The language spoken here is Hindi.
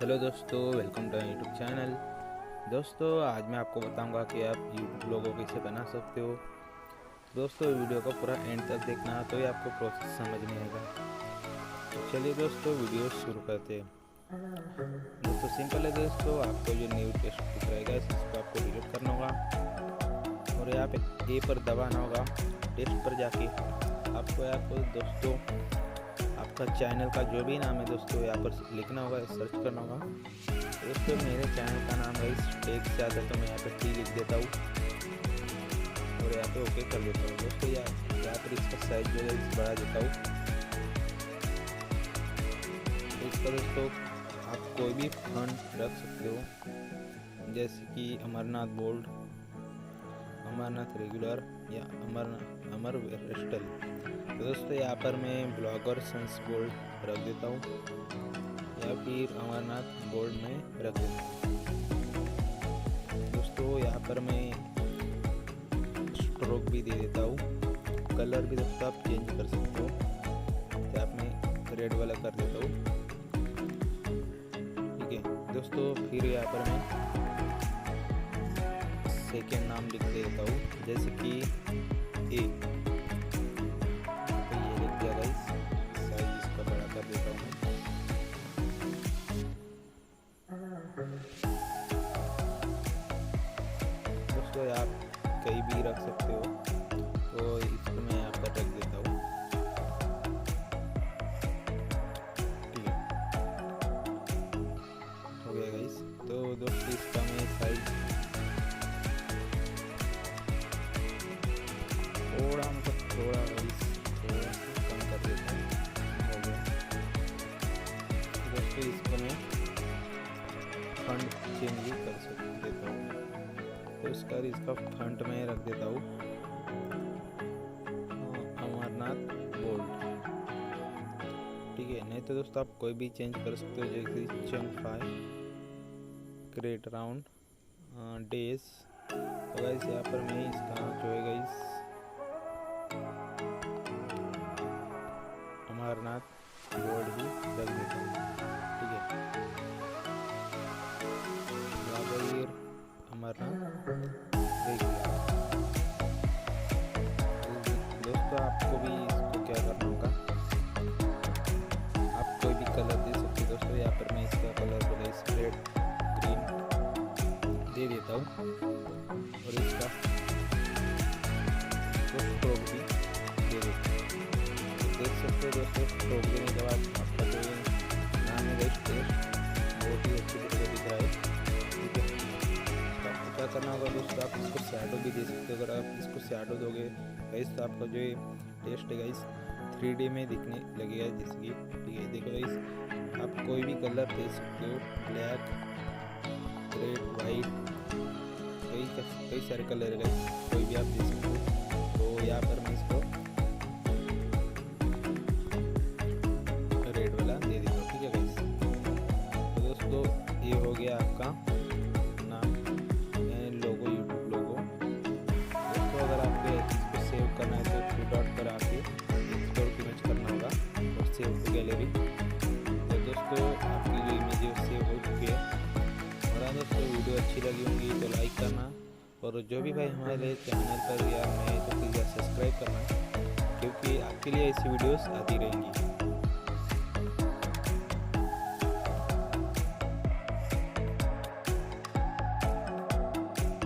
हेलो दोस्तों, वेलकम टू यूट्यूब चैनल। दोस्तों आज मैं आपको बताऊंगा कि आप यूट्यूब लोगो कैसे बना सकते हो। दोस्तों वीडियो को पूरा एंड तक देखना तो ये आपको प्रोसेस समझ में आएगा। तो चलिए दोस्तों वीडियो शुरू करते हैं। दोस्तों सिंपल है दोस्तों, आपको जो न्यू टेस्ट दिख रहेगा इसको आपको डिलीट करना होगा और यहाँ पे ए पर दबाना होगा। टेस्ट पर जाके आपको यहाँ पर दोस्तों आपका चैनल का जो भी नाम है दोस्तों यहाँ पर लिखना होगा, सर्च करना होगा। दोस्तों मेरे चैनल का नाम है इस टेक से आता तो मैं यहाँ पर टी लिख देता हूँ और यहाँ पे ओके कर देता हूँ। दोस्तों यहाँ पर इसका साइज जो है बढ़ा देता हूँ। तो इसका दोस्तों आप कोई भी फॉन्ट रख सकते हो, जैसे कि अमरनाथ बोल्ड, अमरनाथ रेगुलर या अमर वेस्टल। तो दोस्तों यहाँ पर मैं ब्लॉगर सन्स बोल्ड रख देता हूँ या फिर अमरनाथ बोल्ड में रख देता हूँ। दोस्तों यहाँ पर मैं स्ट्रोक भी दे देता हूँ। कलर भी दोस्तों आप चेंज कर सकते हो, तो आप मैं रेड वाला कर देता हूँ। ठीक है दोस्तों, फिर यहाँ पर मैं सेकेंड नाम लिख देता हूँ, जैसे कि ए। साइज इसका बड़ा कर देता हूँ। दोस्तों आप कहीं भी रख सकते हो, तो इसको मैं यहाँ पर रख देता हूँ। ठीक है, हो गया गाइस। तो दोस्तों इसका मैं साइज थोड़ा कम कर देता हूँ। हो गया दोस्तों, इसको मैं फंट चेंज भी कर देता हूँ। तो इसका फंट में रख देता हूँ अमरनाथ बोल्ड। ठीक है, नहीं तो दोस्तों आप कोई भी चेंज कर सकते हो, जैसे चंक 5 क्रिएट अराउंड डेज। तो गाइस यहाँ पर मैं इसका जो है गाइस अमरनाथ बोल्ड भी रख देता हूँ। ठीक है, अमरनाथ रेगुलर। दोस्तों आपको भी इसको क्या करना होगा, आप कोई भी कलर दे सकते हो। दोस्तों यहाँ पर मैं इसका कलर को रेड ग्रीन दे देता हूँ और इसका स्ट्रोक भी दे देता हूँ। देख सकते हो दोस्तों, स्ट्रोक देने के बाद आपका जो नाम है टेस्ट बहुत ही अच्छी तरह दिख रहा है। ठीक है, तो आपको क्या करना होगा दोस्तों, आप इसको शैडो भी दे सकते हो। अगर आप इसको शैडो दोगे गाइस तो आपका जो टेस्ट है गाइस 3D में दिखने लगेगा, जैसे कि ठीक है। देखो गाइस आप कोई भी कलर दे सकते हो, ब्लैक, रेड, वाइट, कई सारे कलर है गाइस, कोई भी आप दे सकते हो। तो यहाँ पर मैं इसको रेड वाला दे देता हूँ। ठीक है गाइस, तो दोस्तों ये हो गया आपका नाम लोगो, यूट्यूब लोगो। दोस्तों अगर आपको इसको सेव करना है तो थ्री डॉट पर आके एक्सपोर्ट इमेज करना होगा और सेव टू गैलरी। तो दोस्तों आपकी जो इमेज है सेव हो चुकी है। और दोस्तों वीडियो अच्छी लगी होंगी तो लाइक करना, और जो भी भाई हमारे चैनल पर या नए तो प्लीज़ सब्सक्राइब करना, क्योंकि आपके लिए ऐसी वीडियोस आती रहेंगी।